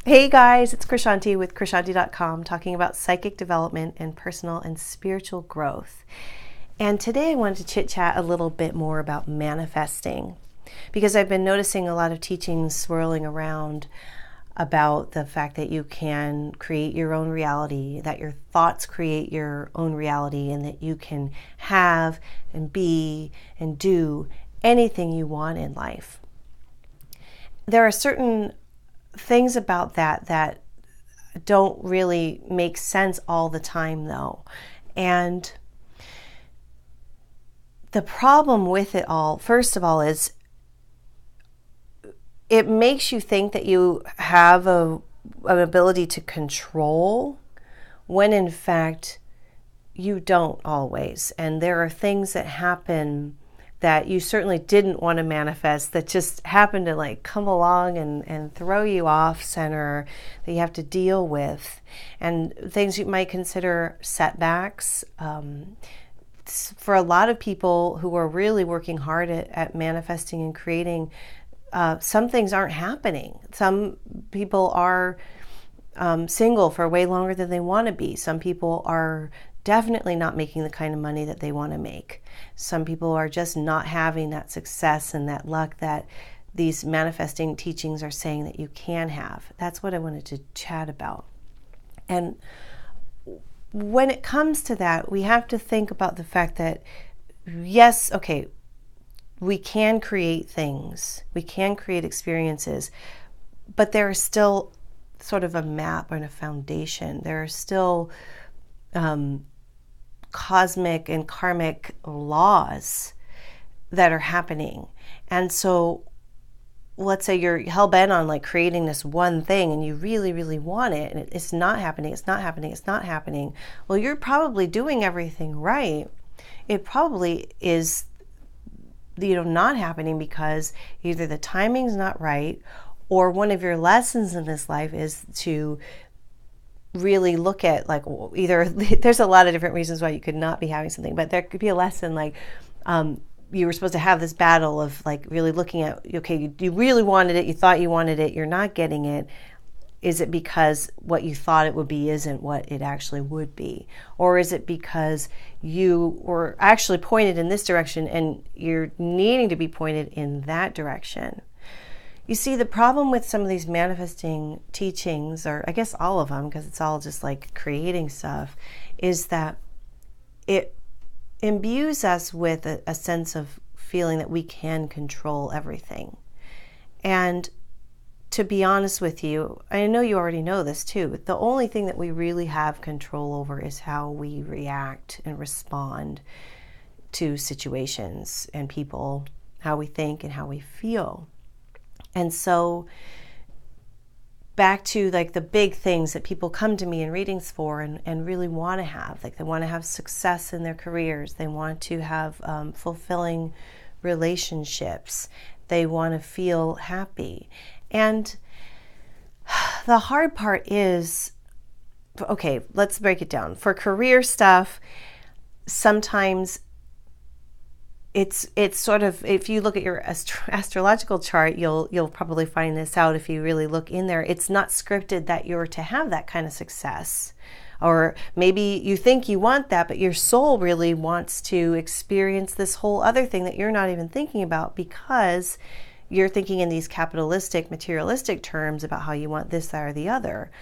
Hey guys, it's Krishanti with Krishanti.com talking about psychic development and personal and spiritual growth. And today I wanted to chit chat a little bit more about manifesting because I've been noticing a lot of teachings swirling around about the fact that you can create your own reality, that your thoughts create your own reality, and that you can have and be and do anything you want in life. There are certain things about that don't really make sense all the time though. And the problem with it all, first of all, is it makes you think that you have an ability to control when in fact you don't always. And there are things that happen that you certainly didn't want to manifest that just happen to like come along and throw you off center that you have to deal with, and things you might consider setbacks. For a lot of people who are really working hard at manifesting and creating, some things aren't happening. Some people are single for way longer than they want to be. Some people are definitely not making the kind of money that they want to make. Some people are just not having that success and that luck that these manifesting teachings are saying that you can have. That's what I wanted to chat about. And when it comes to that, we have to think about the fact that, yes, okay, we can create things, we can create experiences, but there is still sort of a map and a foundation. There are still cosmic and karmic laws that are happening. And so let's say you're hell-bent on like creating this one thing and you really, really want it, and it's not happening, it's not happening, it's not happening. Well, you're probably doing everything right. It probably is, not happening because either the timing's not right, or one of your lessons in this life is to really look at like either there's a lot of different reasons why you could not be having something, but there could be a lesson like you were supposed to have this battle of like really looking at, okay, you really wanted it, you thought you wanted it, you're not getting it. Is it because what you thought it would be isn't what it actually would be? Or is it because you were actually pointed in this direction and you're needing to be pointed in that direction? You see, the problem with some of these manifesting teachings, or I guess all of them, because it's all just like creating stuff, is that it imbues us with a sense of feeling that we can control everything. And to be honest with you, I know you already know this too, but the only thing that we really have control over is how we react and respond to situations and people, how we think and how we feel. And so back to like the big things that people come to me in readings for and really want to have, like they want to have success in their careers, they want to have fulfilling relationships, they want to feel happy. And the hard part is, okay, let's break it down. For career stuff, sometimes it's sort of, if you look at your astrological chart, you'll probably find this out if you really look in there. It's not scripted that you're to have that kind of success. Or maybe you think you want that, but your soul really wants to experience this whole other thing that you're not even thinking about because you're thinking in these capitalistic, materialistic terms about how you want this, that, or the other.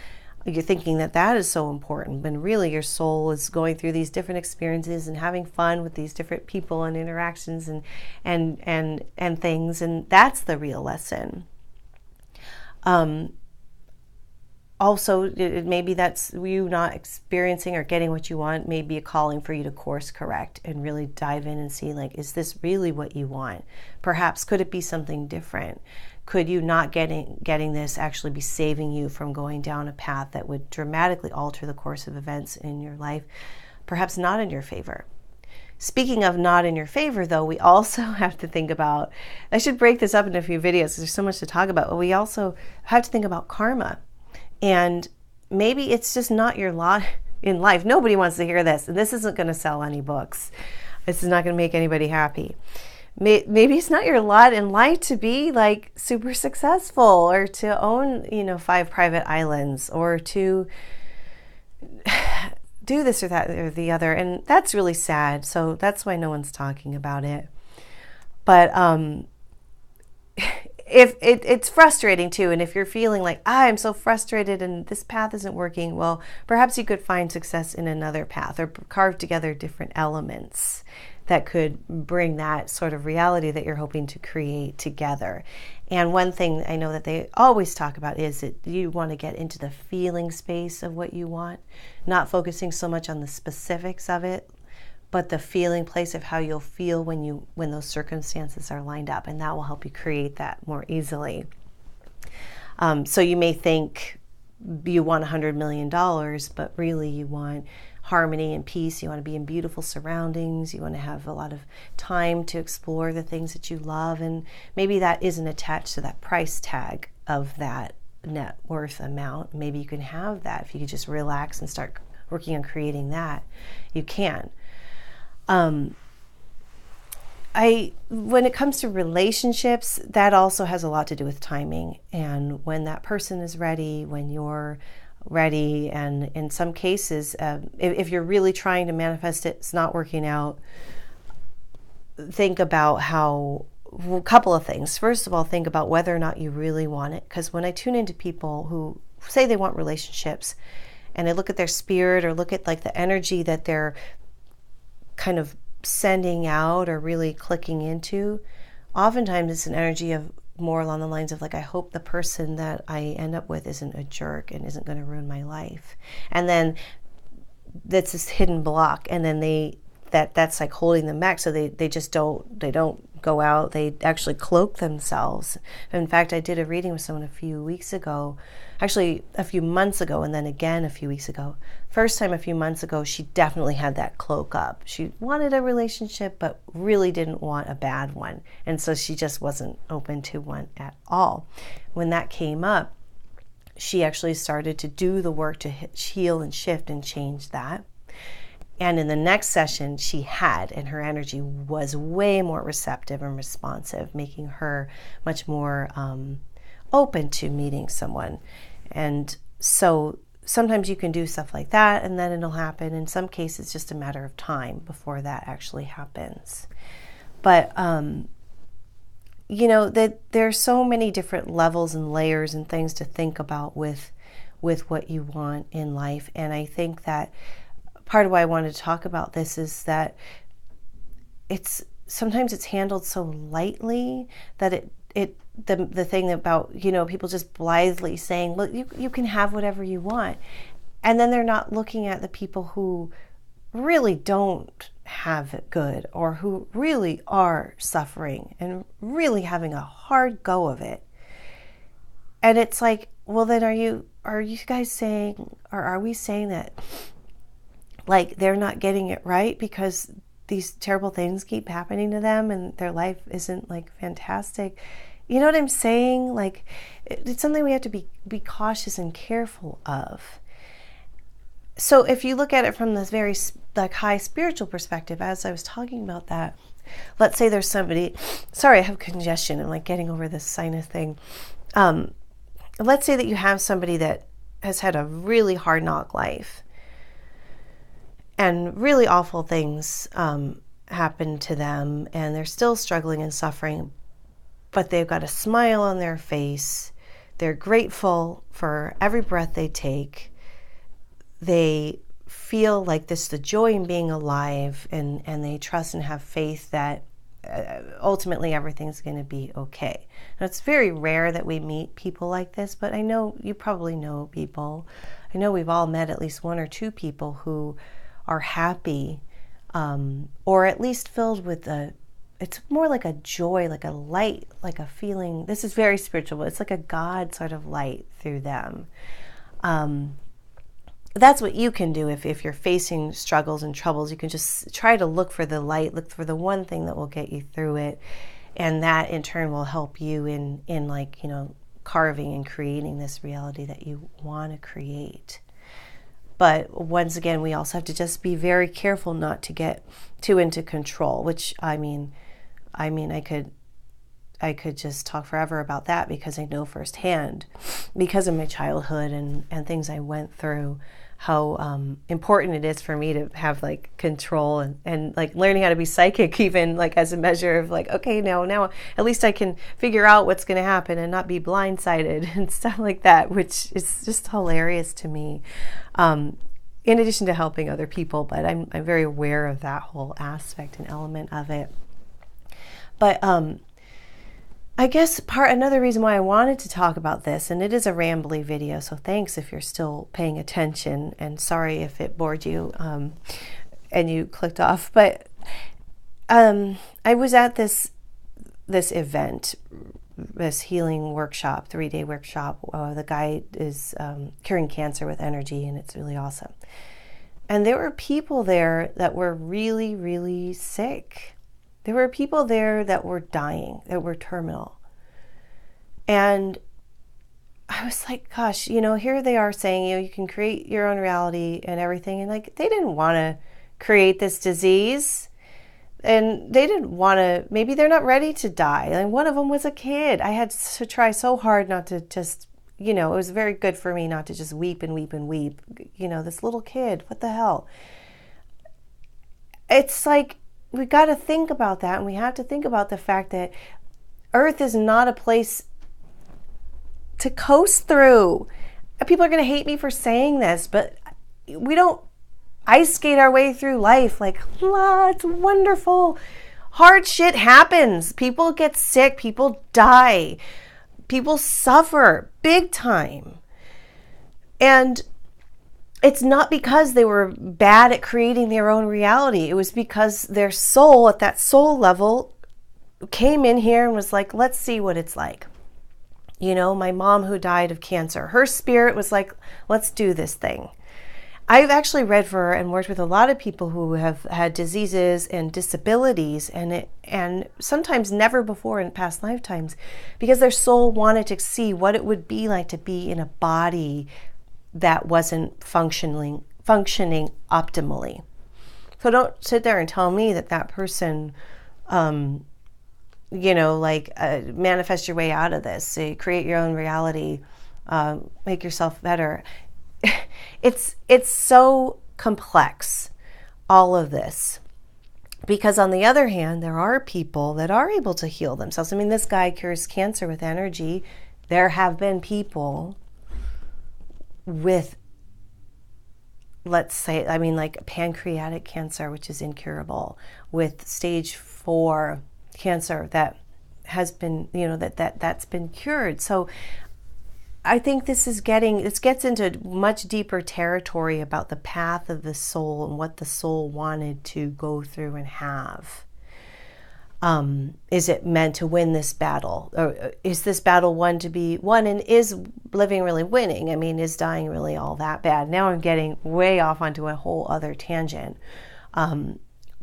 You're thinking that that is so important, when really your soul is going through these different experiences and having fun with these different people and interactions and things, and that's the real lesson. Also, maybe that's you not experiencing or getting what you want, maybe a calling for you to course correct and really dive in and see, like, is this really what you want? Perhaps could it be something different? Could you not getting this actually be saving you from going down a path that would dramatically alter the course of events in your life, perhaps not in your favor? Speaking of not in your favor, though, we also have to think about, I should break this up into a few videos because there's so much to talk about, but we also have to think about karma. And maybe it's just not your lot in life. Nobody wants to hear this, and this isn't going to sell any books. This is not going to make anybody happy. maybe it's not your lot in life to be like super successful or to own, 5 private islands or to do this or that or the other. And that's really sad. So that's why no one's talking about it. But if it's frustrating too, and if you're feeling like I'm so frustrated and this path isn't working, well, perhaps you could find success in another path or carve together different elements that could bring that sort of reality that you're hoping to create together. And one thing I know that they always talk about is that you want to get into the feeling space of what you want, not focusing so much on the specifics of it, but the feeling place of how you'll feel when those circumstances are lined up, and that will help you create that more easily. So you may think you want $100 million, but really you want harmony and peace. You want to be in beautiful surroundings. You want to have a lot of time to explore the things that you love, and maybe that isn't attached to that price tag of that net worth amount. Maybe you can have that if you could just relax and start working on creating that. You can. When it comes to relationships, that also has a lot to do with timing and when that person is ready, when you're ready. And in some cases, if you're really trying to manifest it, it's not working out, think about a couple of things. First of all, think about whether or not you really want it. Because when I tune into people who say they want relationships and I look at their spirit or look at like the energy that they're kind of sending out or really clicking into, oftentimes it's an energy of more along the lines of like, I hope the person that I end up with isn't a jerk and isn't going to ruin my life. And then that's this hidden block, and then that's like holding them back, so they just don't go out. They actually cloak themselves. In fact, I did a reading with someone a few months ago, and then again a few weeks ago. First time a few months ago, she definitely had that cloak up. She wanted a relationship, but really didn't want a bad one. And so she just wasn't open to one at all. When that came up, she actually started to do the work to heal and shift and change that. And in the next session and her energy was way more receptive and responsive, making her much more open to meeting someone. And so sometimes you can do stuff like that and then it'll happen. In some cases, it's just a matter of time before that actually happens. But, that there's so many different levels and layers and things to think about with what you want in life. And I think that part of why I wanted to talk about this is that sometimes it's handled so lightly that the thing about, people just blithely saying, look, you can have whatever you want. And then they're not looking at the people who really don't have it good or who really are suffering and really having a hard go of it. And it's like, well, then are you guys saying, or are we saying that like they're not getting it right because these terrible things keep happening to them and their life isn't like fantastic? You know what I'm saying? Like it's something we have to be cautious and careful of. So if you look at it from this very like high spiritual perspective, as I was talking about that, let's say there's somebody, sorry, I have congestion and like getting over this sinus thing. Let's say that you have somebody that has had a really hard knock life and really awful things happen to them and they're still struggling and suffering, but they've got a smile on their face. They're grateful for every breath they take. They feel like this, the joy in being alive, and they trust and have faith that ultimately everything's going to be okay. Now, it's very rare that we meet people like this, but I know you probably know people. I know we've all met at least one or two people who are happy, or at least filled with it's more like a joy, like a light, like a feeling. This is very spiritual, but it's like a God sort of light through them. That's what you can do if you're facing struggles and troubles. You can just try to look for the light, look for the one thing that will get you through it. And that in turn will help you in like, carving and creating this reality that you want to create. But once again, we also have to just be very careful not to get too into control, which I mean, I mean, I could just talk forever about that because I know firsthand, because of my childhood and things I went through, how important it is for me to have like control and like learning how to be psychic, even like as a measure of like, okay, now at least I can figure out what's going to happen and not be blindsided and stuff like that, which is just hilarious to me. In addition to helping other people, but I'm very aware of that whole aspect and element of it. But I guess another reason why I wanted to talk about this, and it is a rambly video, so thanks if you're still paying attention, and sorry if it bored you and you clicked off. But I was at this event, this healing workshop, 3-day workshop. The guy is curing cancer with energy, and it's really awesome. And there were people there that were really, really sick. There were people there that were dying, that were terminal. And I was like, gosh, here they are saying, you can create your own reality and everything. And like, they didn't want to create this disease. And they didn't want to, maybe they're not ready to die. And one of them was a kid. I had to try so hard not to just, it was very good for me not to just weep and weep and weep. This little kid, what the hell? It's like, we got to think about that, and we have to think about the fact that Earth is not a place to coast through. People are going to hate me for saying this, but we don't ice skate our way through life like, it's wonderful. Hard shit happens. People get sick. People die. People suffer big time. And it's not because they were bad at creating their own reality. It was because their soul, at that soul level, came in here and was like, let's see what it's like. My mom who died of cancer, her spirit was like, let's do this thing. I've actually read for and worked with a lot of people who have had diseases and disabilities, and sometimes never before in past lifetimes, because their soul wanted to see what it would be like to be in a body that wasn't functioning optimally. So don't sit there and tell me that person, manifest your way out of this. So create your own reality, make yourself better. It's so complex, all of this. Because on the other hand, there are people that are able to heal themselves. I mean, this guy cures cancer with energy. There have been people with, let's say, like pancreatic cancer, which is incurable, with stage 4 cancer that has been, that's been cured. So I think this gets into much deeper territory about the path of the soul and what the soul wanted to go through and have. Is it meant to win this battle? Or is this battle one to be won? And is living really winning? I mean, is dying really all that bad? Now I'm getting way off onto a whole other tangent.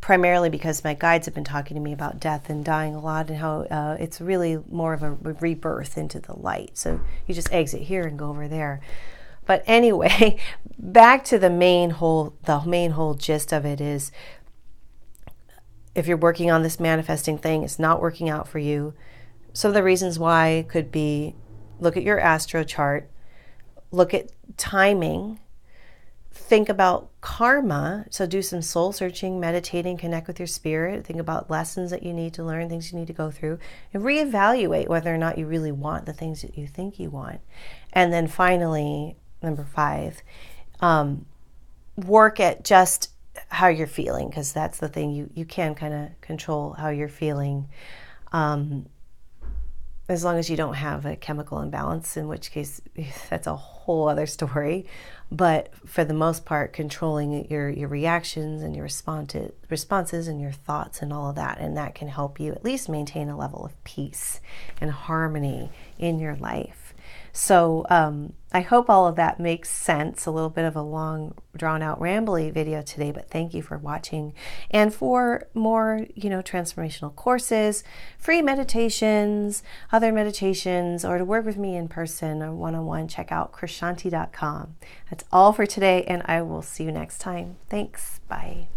Primarily because my guides have been talking to me about death and dying a lot, and how it's really more of a rebirth into the light. So you just exit here and go over there. But anyway, back to the main whole gist of it is, if you're working on this manifesting thing, it's not working out for you. Some of the reasons why could be, look at your astro chart, look at timing, think about karma. So do some soul searching, meditating, connect with your spirit, think about lessons that you need to learn, things you need to go through, and reevaluate whether or not you really want the things that you think you want. And then finally, number 5, work at just how you're feeling, because that's the thing. You can kind of control how you're feeling, as long as you don't have a chemical imbalance, in which case that's a whole other story. But for the most part, controlling your reactions and your responses and your thoughts and all of that, and that can help you at least maintain a level of peace and harmony in your life. So I hope all of that makes sense. A little bit of a long, drawn-out, rambly video today, but thank you for watching. And for more, transformational courses, free meditations, other meditations, or to work with me in person or one-on-one, check out krishanti.com. That's all for today, and I will see you next time. Thanks. Bye.